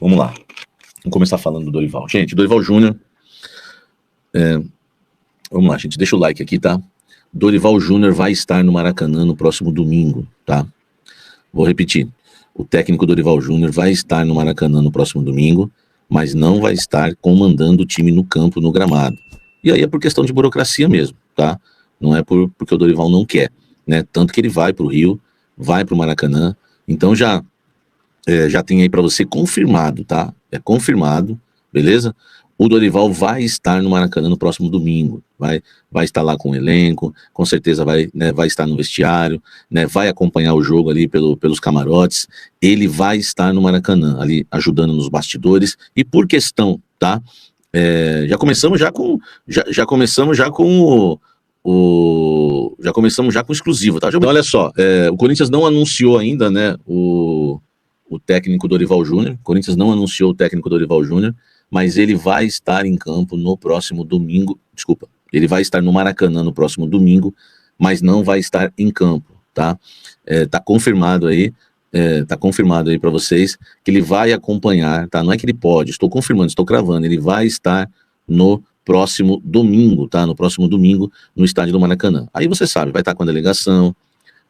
Vamos lá. Vamos começar falando do Dorival. Gente, Dorival Júnior. Vamos lá, gente. Deixa o like aqui, tá? Dorival Júnior vai estar no Maracanã no próximo domingo, tá? Vou repetir. O técnico Dorival Júnior vai estar no Maracanã no próximo domingo, mas não vai estar comandando o time no campo, no gramado. E aí é por questão de burocracia mesmo, tá? Não é porque o Dorival não quer, né? Tanto que ele vai para o Rio, vai para o Maracanã. Então já tem aí para você confirmado, tá? É confirmado, beleza? O Dorival vai estar no Maracanã no próximo domingo, vai estar lá com o elenco, com certeza vai estar no vestiário, né, vai acompanhar o jogo ali pelos camarotes, ele vai estar no Maracanã, ali ajudando nos bastidores, e por questão, tá? Já começamos já com o exclusivo, tá? Então, olha só, o Corinthians não anunciou ainda, né, o técnico Dorival Júnior. O Corinthians não anunciou o técnico Dorival Júnior, mas ele vai estar em campo no próximo domingo. Desculpa, ele vai estar no Maracanã no próximo domingo, mas não vai estar em campo, tá? Tá confirmado aí. Tá confirmado aí para vocês que ele vai acompanhar, tá? Não é que ele pode, estou confirmando, estou cravando, ele vai estar no próximo domingo, tá? No próximo domingo, no estádio do Maracanã. Aí você sabe, vai estar com a delegação,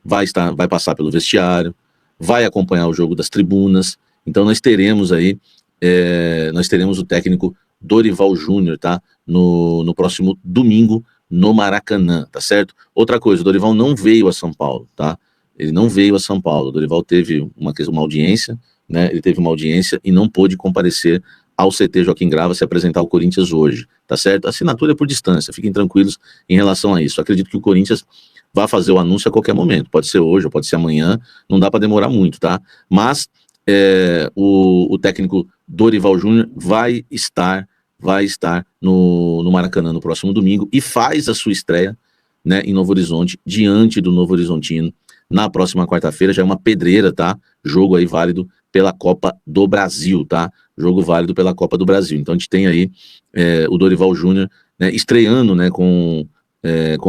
vai passar pelo vestiário, vai acompanhar o jogo das tribunas. Então nós teremos aí, o técnico Dorival Júnior, tá? No próximo domingo, no Maracanã, tá certo? Outra coisa, o Dorival não veio a São Paulo, tá? Ele não veio a São Paulo. O Dorival teve uma audiência, né? Ele teve uma audiência e não pôde comparecer ao CT Joaquim Grava se apresentar ao Corinthians hoje, tá certo? A assinatura é por distância, fiquem tranquilos em relação a isso. Eu acredito que o Corinthians vai fazer o anúncio a qualquer momento, pode ser hoje ou pode ser amanhã, não dá para demorar muito, tá? Mas o técnico Dorival Júnior vai estar no Maracanã no próximo domingo e faz a sua estreia, né, em Novo Horizonte, diante do Novo Horizontino, na próxima quarta-feira. Já é uma pedreira, tá? Jogo aí válido pela Copa do Brasil, tá? Jogo válido pela Copa do Brasil. Então a gente tem aí o Dorival Júnior, né, estreando, né, com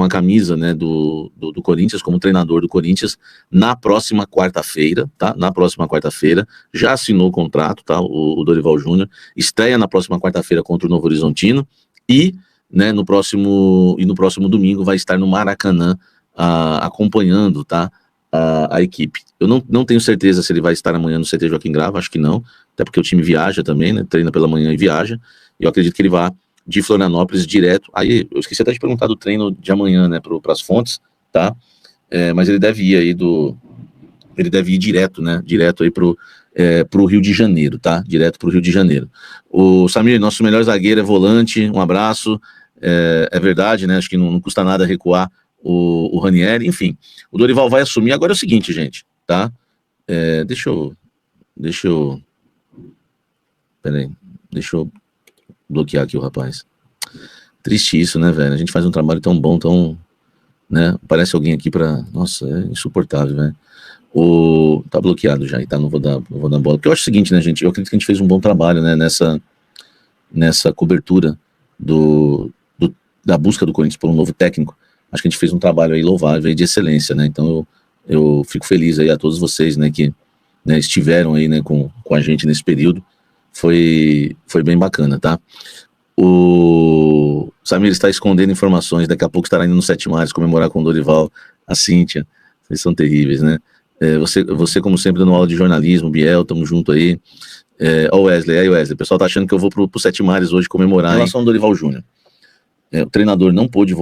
a camisa, né, do Corinthians, como treinador do Corinthians, na próxima quarta-feira, tá? Na próxima quarta-feira, já assinou o contrato, tá? O Dorival Júnior estreia na próxima quarta-feira contra o Novo Horizontino e, né, no próximo domingo vai estar no Maracanã acompanhando, tá? A equipe. Eu não tenho certeza se ele vai estar amanhã no CT Joaquim Grava, acho que não, até porque o time viaja também, né? Treina pela manhã e viaja, e eu acredito que ele vá de Florianópolis direto. Aí, eu esqueci até de perguntar do treino de amanhã, né, para as fontes, tá? Mas ele deve ir aí direto, né, direto aí pro Rio de Janeiro, tá? Direto pro Rio de Janeiro. O Samir, nosso melhor zagueiro, é volante, um abraço, é verdade, né, acho que não custa nada recuar o Ranieri, enfim. O Dorival vai assumir. Agora é o seguinte, gente, tá? Deixa eu bloquear aqui o rapaz. Triste isso, né, velho? A gente faz um trabalho tão bom, tão, né? Parece alguém aqui pra... Nossa, é insuportável, velho. Tá bloqueado já, tá? Não vou dar bola. Porque eu acho o seguinte, né, gente? Eu acredito que a gente fez um bom trabalho, né, nessa cobertura da busca do Corinthians por um novo técnico. Acho que a gente fez um trabalho aí louvável, aí de excelência, né? Então eu fico feliz aí a todos vocês, né, que, né, estiveram aí, né, com a gente nesse período. Foi bem bacana, tá? O Samir está escondendo informações, daqui a pouco estará indo no Sete Mares comemorar com o Dorival, a Cíntia. Vocês são terríveis, né? Você, como sempre, dando aula de jornalismo, Biel, tamo junto aí. Ó o Wesley, aí Wesley, o pessoal tá achando que eu vou pro Sete Mares hoje comemorar. Em relação ao Dorival Júnior, o treinador não pôde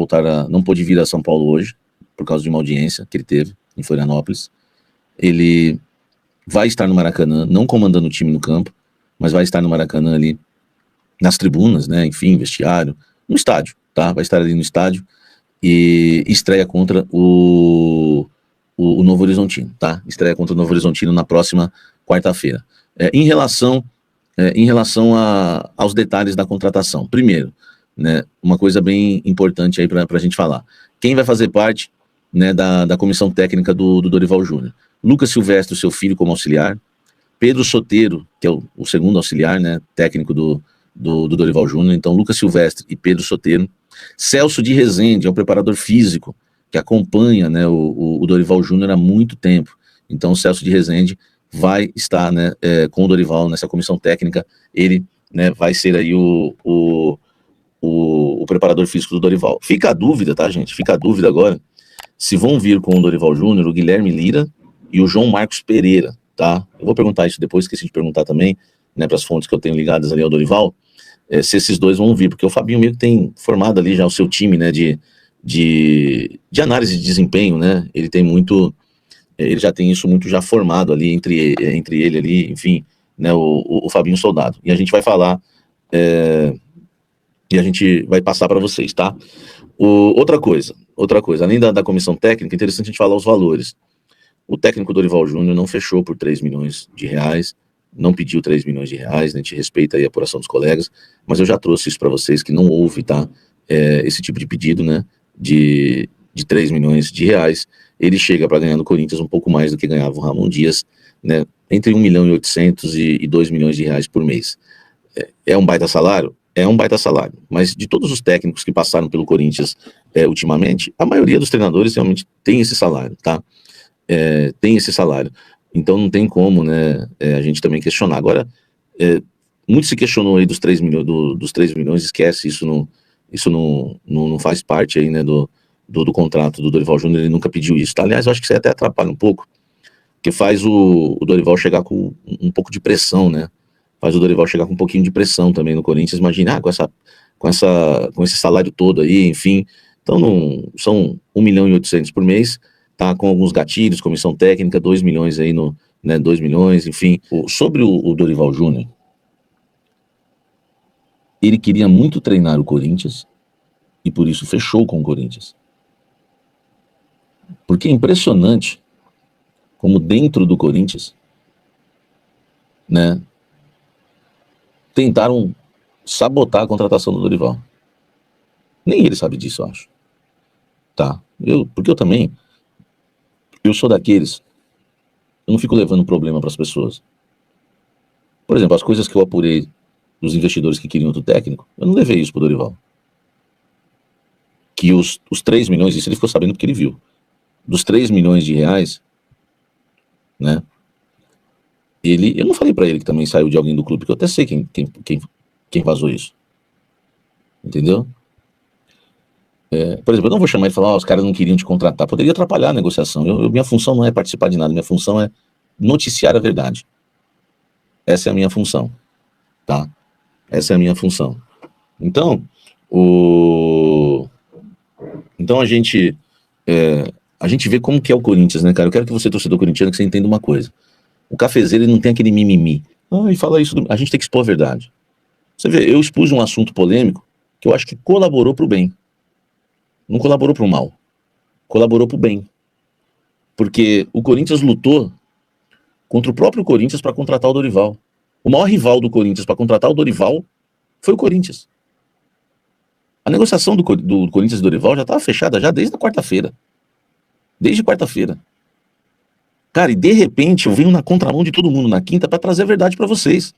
vir a São Paulo hoje, por causa de uma audiência que ele teve em Florianópolis. Ele vai estar no Maracanã, não comandando o time no campo, mas vai estar no Maracanã ali, nas tribunas, né, enfim, vestiário, no estádio, tá? Vai estar ali no estádio e estreia contra o Novo Horizontino, tá? Estreia contra o Novo Horizontino na próxima quarta-feira. Em relação aos detalhes da contratação, primeiro, né, uma coisa bem importante aí para a gente falar. Quem vai fazer parte, né, da comissão técnica do Dorival Júnior? Lucas Silvestre, seu filho, como auxiliar. Pedro Soteiro, que é o segundo auxiliar, né, técnico do Dorival Júnior. Então, Lucas Silvestre e Pedro Soteiro. Celso de Rezende, é o preparador físico, que acompanha, né, o Dorival Júnior há muito tempo. Então, o Celso de Rezende vai estar, né, com o Dorival nessa comissão técnica. Ele, né, vai ser aí o preparador físico do Dorival. Fica a dúvida, tá, gente? Fica a dúvida agora se vão vir com o Dorival Júnior, o Guilherme Lira e o João Marcos Pereira, tá? Eu vou perguntar isso depois, esqueci de perguntar também, né, para as fontes que eu tenho ligadas ali ao Dorival, se esses dois vão vir, porque o Fabinho meio que tem formado ali já o seu time, né, de análise de desempenho, né? Ele tem muito, ele já tem isso muito já formado ali entre ele ali, enfim, né, o Fabinho Soldado. E a gente vai falar, e a gente vai passar para vocês, tá? Outra coisa, além da comissão técnica, é interessante a gente falar os valores. O técnico Dorival Júnior não fechou por 3 milhões de reais, não pediu 3 milhões de reais, né, a gente respeita aí a apuração dos colegas, mas eu já trouxe isso para vocês, que não houve, tá, esse tipo de pedido, né, de 3 milhões de reais. Ele chega para ganhar no Corinthians um pouco mais do que ganhava o Ramon Dias, né, entre 1 milhão e 800 e 2 milhões de reais por mês. É um baita salário? É um baita salário, mas de todos os técnicos que passaram pelo Corinthians ultimamente, a maioria dos treinadores realmente tem esse salário, tá? Tem esse salário. Então não tem como, né, a gente também questionar. Agora, muito se questionou aí dos 3 milhões, dos 3 milhões, esquece, isso não faz parte aí, né, do contrato do Dorival Júnior, ele nunca pediu isso, tá? Aliás, eu acho que isso até atrapalha um pouco, porque faz o Dorival chegar com um pouco de pressão, né? Faz o Dorival chegar com um pouquinho de pressão também no Corinthians, imagina, com esse salário todo aí, enfim, então não, são 1 milhão e 800 por mês, tá, com alguns gatilhos, comissão técnica, 2 milhões aí né, 2 milhões, enfim. Sobre o Dorival Júnior, ele queria muito treinar o Corinthians, e por isso fechou com o Corinthians. Porque é impressionante como dentro do Corinthians, né, tentaram sabotar a contratação do Dorival. Nem ele sabe disso, eu acho. Tá? Porque eu sou daqueles, eu não fico levando problema para as pessoas. Por exemplo, as coisas que eu apurei dos investidores que queriam outro técnico, eu não levei isso pro Dorival. Que os 3 milhões, isso ele ficou sabendo porque ele viu. Dos 3 milhões de reais, né? Eu não falei para ele que também saiu de alguém do clube, porque eu até sei quem vazou isso. Entendeu? Por exemplo, eu não vou chamar ele e falar, os caras não queriam te contratar. Poderia atrapalhar a negociação. Minha função não é participar de nada, minha função é noticiar a verdade. Essa é a minha função, tá? Essa é a minha função. Então, então a gente vê como que é o Corinthians, né, cara? Eu quero que você, torcedor corintiano, que você entenda uma coisa. O cafezeiro, ele não tem aquele mimimi. E fala isso. A gente tem que expor a verdade. Você vê, eu expus um assunto polêmico que eu acho que colaborou para o bem. Não colaborou para o mal. Colaborou para o bem. Porque o Corinthians lutou contra o próprio Corinthians para contratar o Dorival. O maior rival do Corinthians para contratar o Dorival foi o Corinthians. A negociação do Corinthians e do Dorival já estava fechada já desde a quarta-feira. Desde quarta-feira. Cara, e de repente eu venho na contramão de todo mundo na quinta para trazer a verdade para vocês.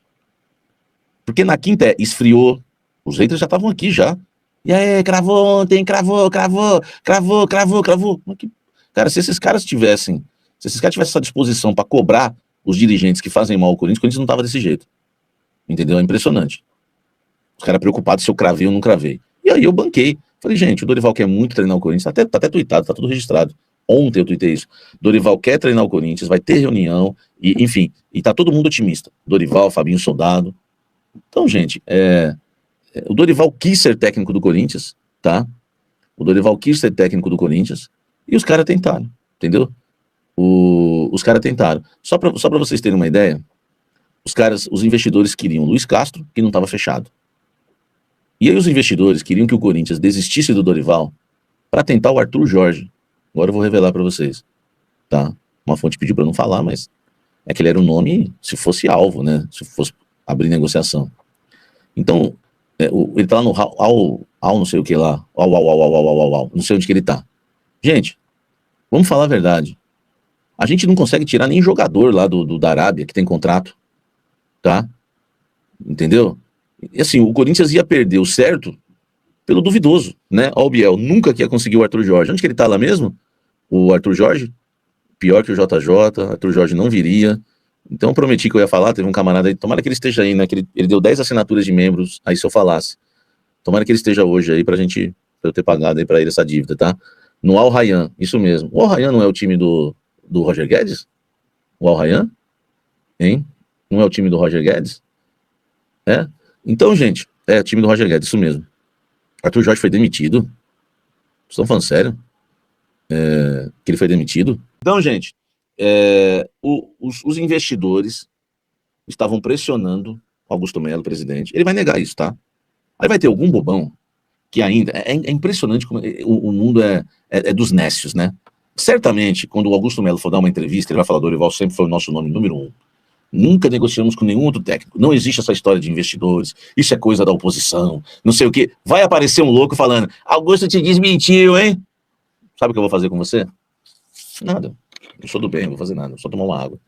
Porque na quinta esfriou. Os haters já estavam aqui já. E aí, cravou ontem, cravou. Cara, se esses caras tivessem essa disposição para cobrar os dirigentes que fazem mal ao Corinthians, o Corinthians não tava desse jeito. Entendeu? É impressionante. Os caras preocupados se eu cravei ou não cravei. E aí eu banquei. Falei, gente, o Dorival quer muito treinar o Corinthians, tá até tweetado, tá tudo registrado. Ontem eu tuitei isso. Dorival quer treinar o Corinthians, vai ter reunião, e enfim, e tá todo mundo otimista. Dorival, Fabinho Soldado. Então, gente, o Dorival quis ser técnico do Corinthians, tá? O Dorival quis ser técnico do Corinthians, e os caras tentaram, entendeu? Os caras tentaram. Só pra vocês terem uma ideia, os investidores queriam Luiz Castro, que não estava fechado. E aí os investidores queriam que o Corinthians desistisse do Dorival para tentar o Arthur Jorge. Agora eu vou revelar para vocês, tá? Uma fonte pediu para não falar, mas é que ele era o nome se fosse alvo, né? Se fosse abrir negociação. Então, ele tá lá no não sei o que lá, não sei onde que ele tá. Gente, vamos falar a verdade. A gente não consegue tirar nem jogador lá da Arábia, que tem contrato, tá? Entendeu? E assim, o Corinthians ia perder o certo pelo duvidoso, né? Ó, o Biel nunca que ia conseguir o Arthur Jorge. Onde que ele tá lá mesmo? O Arthur Jorge? Pior que o JJ, Arthur Jorge não viria. Então eu prometi que eu ia falar, teve um camarada aí, tomara que ele esteja aí, né, que ele deu 10 assinaturas de membros, aí se eu falasse. Tomara que ele esteja hoje aí pra eu ter pagado aí pra ele essa dívida, tá? No Al Rayyan, isso mesmo. O Al Rayyan não é o time do Roger Guedes? O Al Rayyan? Hein? Não é o time do Roger Guedes? É? Então, gente, é o time do Roger Guedes, isso mesmo. Arthur Jorge foi demitido? Vocês estão falando sério? Que ele foi demitido? Então, gente, os investidores estavam pressionando Augusto Melo, presidente. Ele vai negar isso, tá? Aí vai ter algum bobão que ainda... É impressionante como o mundo é dos nécios, né? Certamente, quando o Augusto Melo for dar uma entrevista, ele vai falar: Dorival sempre foi o nosso nome número 1. Nunca negociamos com nenhum outro técnico. Não existe essa história de investidores. Isso é coisa da oposição. Não sei o quê. Vai aparecer um louco falando: Augusto te desmentiu, hein? Sabe o que eu vou fazer com você? Nada. Eu sou do bem, não vou fazer nada. Só tomar uma água.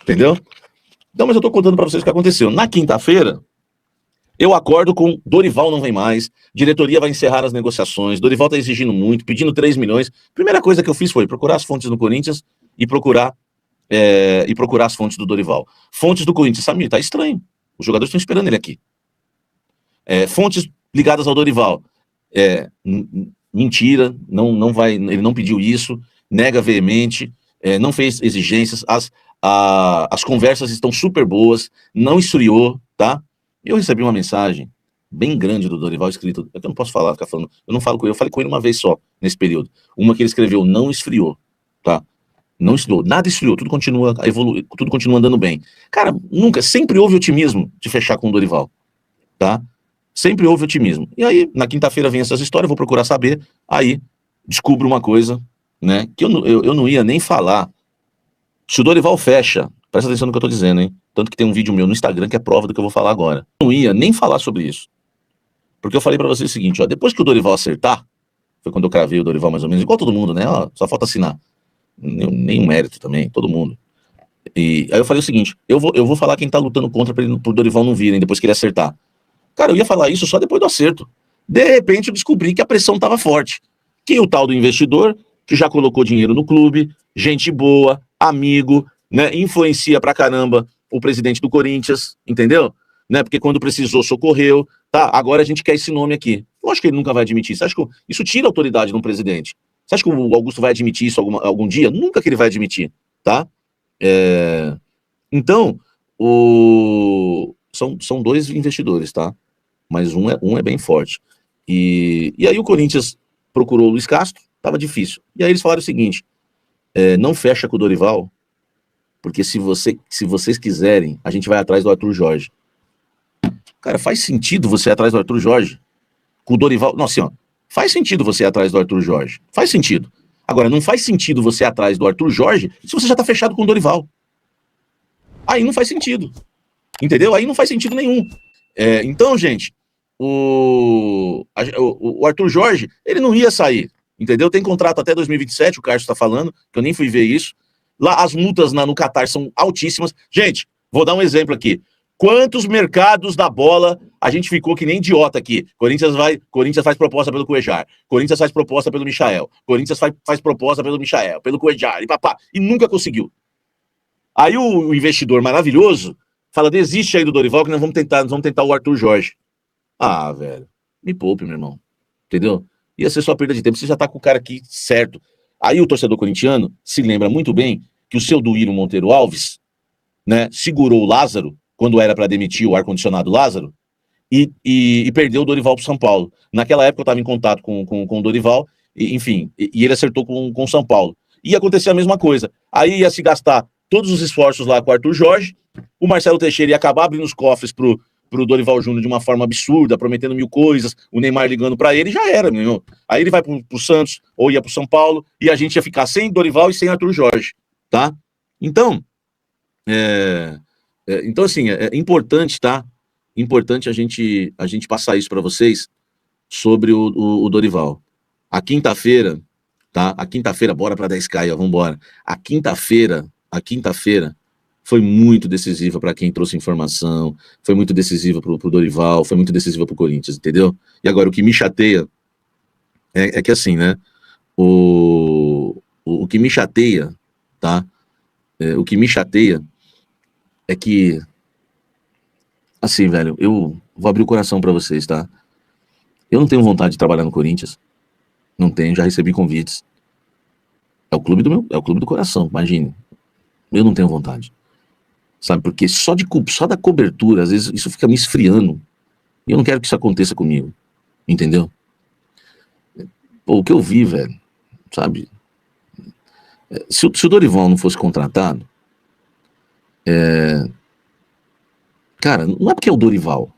Entendeu? Então, mas eu tô contando pra vocês o que aconteceu. Na quinta-feira, eu acordo com Dorival não vem mais, diretoria vai encerrar as negociações, Dorival tá exigindo muito, pedindo 3 milhões. Primeira coisa que eu fiz foi procurar as fontes no Corinthians e procurar as fontes do Dorival. Fontes do Corinthians, Samir, tá estranho. Os jogadores estão esperando ele aqui. Fontes ligadas ao Dorival. Mentira, não vai, ele não pediu isso, nega veemente, não fez exigências, as conversas estão super boas, não esfriou, tá? Eu recebi uma mensagem bem grande do Dorival escrito, eu não posso falar, ficar falando, eu não falo com ele, eu falei com ele uma vez só, nesse período. Uma que ele escreveu: não esfriou, tá? Não esfriou, nada esfriou, tudo continua tudo continua andando bem. Cara, sempre houve otimismo de fechar com o Dorival, tá? Sempre houve otimismo. E aí, na quinta-feira vem essas histórias, vou procurar saber, aí descubro uma coisa, né, que eu não ia nem falar. Se o Dorival fecha, presta atenção no que eu tô dizendo, hein? Tanto que tem um vídeo meu no Instagram que é prova do que eu vou falar agora. Eu não ia nem falar sobre isso. Porque eu falei pra vocês o seguinte, ó, depois que o Dorival acertar, foi quando eu cravei o Dorival mais ou menos, igual todo mundo, né? Ó, só falta assinar. Nenhum mérito também, todo mundo. E aí eu falei o seguinte, eu vou falar quem tá lutando contra pro Dorival não virem depois que ele acertar. Cara, eu ia falar isso só depois do acerto. De repente eu descobri que a pressão tava forte. Que o tal do investidor, que já colocou dinheiro no clube, gente boa, amigo, né, influencia pra caramba o presidente do Corinthians, entendeu? Né, porque quando precisou, socorreu, tá? Agora a gente quer esse nome aqui. Eu acho que ele nunca vai admitir. Você acha que isso tira a autoridade de um presidente? Você acha que o Augusto vai admitir isso algum dia? Nunca que ele vai admitir, tá? Então, são 2 investidores, tá? Mas um é bem forte. E aí o Corinthians procurou o Luiz Castro, tava difícil. E aí eles falaram o seguinte: não fecha com o Dorival, porque se vocês quiserem, a gente vai atrás do Arthur Jorge. Cara, faz sentido você ir atrás do Arthur Jorge com o Dorival? Não, assim, ó, faz sentido você ir atrás do Arthur Jorge. Faz sentido. Agora, não faz sentido você ir atrás do Arthur Jorge se você já tá fechado com o Dorival. Aí não faz sentido. Entendeu? Aí não faz sentido nenhum. Então, gente, o Arthur Jorge, ele não ia sair, entendeu? Tem contrato até 2027, o Carlos tá falando, que eu nem fui ver isso. Lá as multas no Catar são altíssimas. Gente, vou dar um exemplo aqui. Quantos mercados da bola a gente ficou que nem idiota aqui? Corinthians faz proposta pelo Cuejar, Corinthians faz proposta pelo Michael, Corinthians faz proposta pelo Michael, pelo Cuejar, e nunca conseguiu. Aí o investidor maravilhoso fala: desiste aí do Dorival que nós vamos tentar o Arthur Jorge. Ah, velho, me poupe, meu irmão. Entendeu? Ia ser só perda de tempo, você já tá com o cara aqui certo. Aí o torcedor corintiano se lembra muito bem que o seu Duírio Monteiro Alves, né, segurou o Lázaro quando era para demitir o ar-condicionado Lázaro e perdeu o Dorival pro São Paulo. Naquela época eu estava em contato com o Dorival, enfim, e ele acertou com o São Paulo. Ia acontecer a mesma coisa. Aí ia se gastar todos os esforços lá com o Arthur Jorge, o Marcelo Teixeira ia acabar abrindo os cofres pro Dorival Júnior de uma forma absurda, prometendo 1000 coisas, o Neymar ligando para ele, já era, meu. Aí ele vai pro Santos, ou ia pro São Paulo, e a gente ia ficar sem Dorival e sem Arthur Jorge, tá? Então, então assim, é importante, tá? Importante a gente passar isso para vocês sobre o Dorival. A quinta-feira, tá? A quinta-feira, bora para 10K, ó, vambora. A quinta-feira foi muito decisiva para quem trouxe informação, foi muito decisiva pro Dorival, foi muito decisiva pro Corinthians, entendeu? E agora, o que me chateia é que assim, né? O que me chateia, tá? o que me chateia é que, assim, velho, eu vou abrir o coração pra vocês, tá? Eu não tenho vontade de trabalhar no Corinthians. Não tenho, já recebi convites. É o clube do coração, imagine. Eu não tenho vontade. Sabe, porque só da cobertura, às vezes isso fica me esfriando. E eu não quero que isso aconteça comigo. Entendeu? Pô, o que eu vi, velho, sabe? Se o Dorival não fosse contratado, cara, não é porque é o Dorival.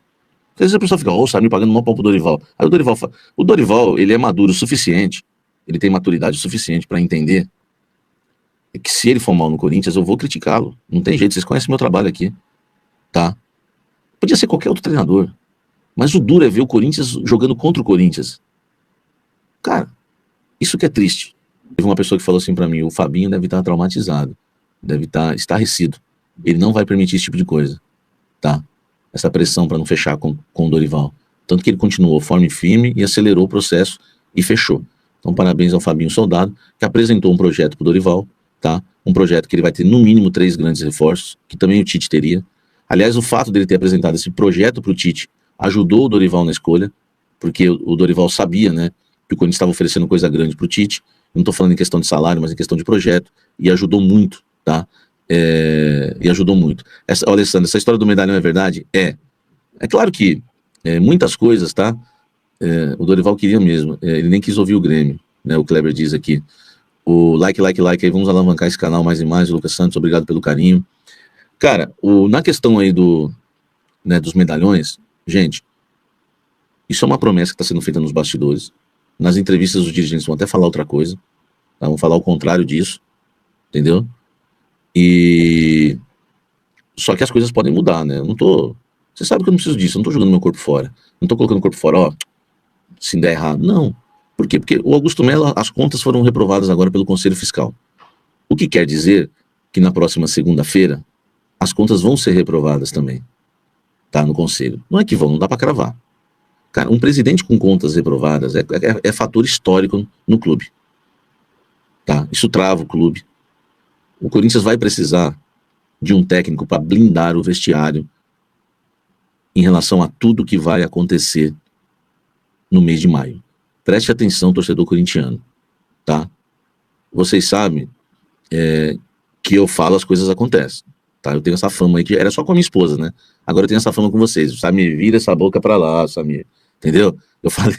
Porque às vezes a pessoa fica, o Samir pagando mó pau pro Dorival. Aí o Dorival, ele é maduro o suficiente, ele tem maturidade o suficiente pra entender que se ele for mal no Corinthians, eu vou criticá-lo. Não tem jeito, vocês conhecem meu trabalho aqui, tá? Podia ser qualquer outro treinador. Mas o duro é ver o Corinthians jogando contra o Corinthians. Cara, isso que é triste. Teve uma pessoa que falou assim pra mim, o Fabinho deve estar traumatizado, deve estar estarrecido. Ele não vai permitir esse tipo de coisa, tá? Essa pressão pra não fechar com o Dorival. Tanto que ele continuou forte e firme e acelerou o processo e fechou. Então parabéns ao Fabinho Soldado, que apresentou um projeto pro Dorival, tá? Um projeto que ele vai ter no mínimo 3 grandes reforços, que também o Tite teria. Aliás, o fato dele ter apresentado esse projeto pro Tite ajudou o Dorival na escolha, porque o Dorival sabia, né, que o Corinthians estava oferecendo coisa grande pro Tite. Não estou falando em questão de salário, mas em questão de projeto, e ajudou muito, tá? E ajudou muito. Olha, Alessandro, essa história do medalhão é verdade? É claro que muitas coisas, tá? O Dorival queria mesmo, ele nem quis ouvir o Grêmio, né? O Kleber diz aqui. O like, aí vamos alavancar esse canal mais e mais. O Lucas Santos, obrigado pelo carinho. Cara, na questão aí dos medalhões, gente, isso é uma promessa que está sendo feita nos bastidores. Nas entrevistas os dirigentes vão até falar outra coisa, tá? Vão falar o contrário disso, entendeu? E só que as coisas podem mudar, né? Eu não tô, você sabe que eu não preciso disso, eu não tô jogando meu corpo fora. Não tô colocando o corpo fora, ó, se der errado. Não. Por quê? Porque o Augusto Melo, as contas foram reprovadas agora pelo Conselho Fiscal. O que quer dizer que na próxima segunda-feira as contas vão ser reprovadas também, tá? No Conselho. Não é que vão, não dá pra cravar. Cara, um presidente com contas reprovadas é fator histórico no clube. Tá? Isso trava o clube. O Corinthians vai precisar de um técnico para blindar o vestiário em relação a tudo que vai acontecer no mês de maio. Preste atenção, torcedor corintiano. Tá? Vocês sabem que eu falo, as coisas acontecem. Tá? Eu tenho essa fama aí, que era só com a minha esposa, né? Agora eu tenho essa fama com vocês. Samir, vira essa boca pra lá, Samir. Entendeu? Eu falei,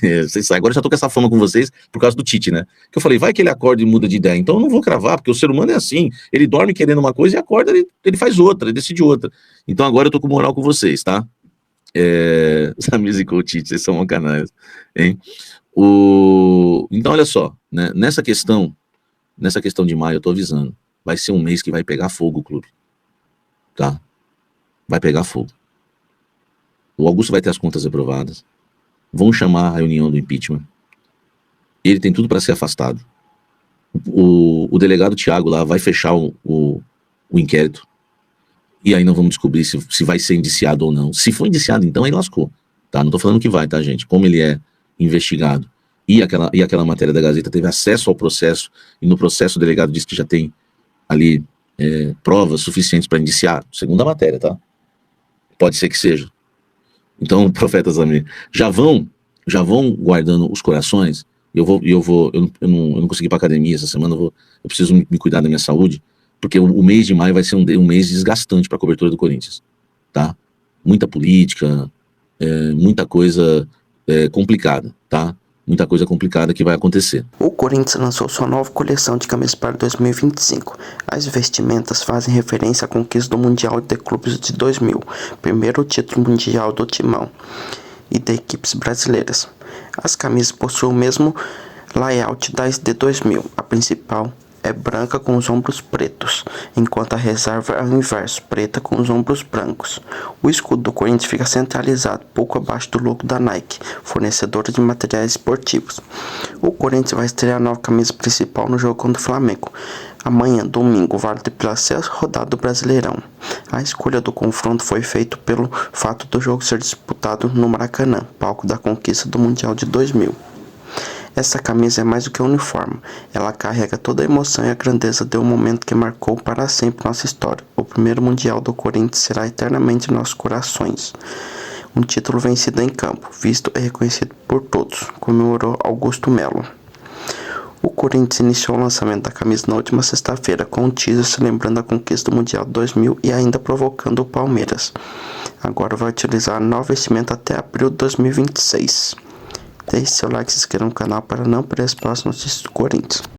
agora eu já tô com essa fama com vocês por causa do Tite, né? Que eu falei, vai que ele acorda e muda de ideia. Então eu não vou cravar, porque o ser humano é assim. Ele dorme querendo uma coisa e acorda, ele faz outra, ele decide outra. Então agora eu tô com moral com vocês, tá? Samir zicou o Tite, vocês são canais, hein? Então olha só, né? Nessa questão de maio, eu tô avisando. Vai ser um mês que vai pegar fogo o clube. Tá? Vai pegar fogo. O Augusto vai ter as contas aprovadas. Vão chamar a reunião do impeachment. Ele tem tudo para ser afastado. O delegado Thiago lá vai fechar o inquérito. E aí nós vamos descobrir se vai ser indiciado ou não. Se for indiciado, então aí lascou. Tá? Não tô falando que vai, tá, gente? Como ele é investigado. E aquela matéria da Gazeta teve acesso ao processo. E no processo o delegado disse que já tem ali provas suficientes para indiciar. Segundo a matéria, tá? Pode ser que seja. Então, profetas Samir, já vão guardando os corações. Eu não consegui ir pra academia essa semana, eu preciso me cuidar da minha saúde, porque o mês de maio vai ser um mês desgastante para a cobertura do Corinthians, tá? Muita política, muita coisa complicada, tá? Muita coisa complicada que vai acontecer. O Corinthians lançou sua nova coleção de camisas para 2025. As vestimentas fazem referência à conquista do Mundial de Clubes de 2000, primeiro título mundial do Timão e de equipes brasileiras. As camisas possuem o mesmo layout das de 2000. A principal é branca com os ombros pretos, enquanto a reserva é o inverso, preta com os ombros brancos. O escudo do Corinthians fica centralizado, pouco abaixo do logo da Nike, fornecedora de materiais esportivos. O Corinthians vai estrear a nova camisa principal no jogo contra o Flamengo. Amanhã, domingo, válido pela sexta rodada do Brasileirão. A escolha do confronto foi feita pelo fato do jogo ser disputado no Maracanã, palco da conquista do Mundial de 2000. Essa camisa é mais do que um uniforme, ela carrega toda a emoção e a grandeza de um momento que marcou para sempre nossa história. O primeiro Mundial do Corinthians será eternamente em nossos corações. Um título vencido em campo, visto e reconhecido por todos, comemorou Augusto Melo. O Corinthians iniciou o lançamento da camisa na última sexta-feira, com um teaser celebrando a conquista do Mundial 2000 e ainda provocando o Palmeiras. Agora vai utilizar a nova vestimenta até abril de 2026. Deixe seu like e se inscreva no canal para não perder as próximas notícias do Corinthians.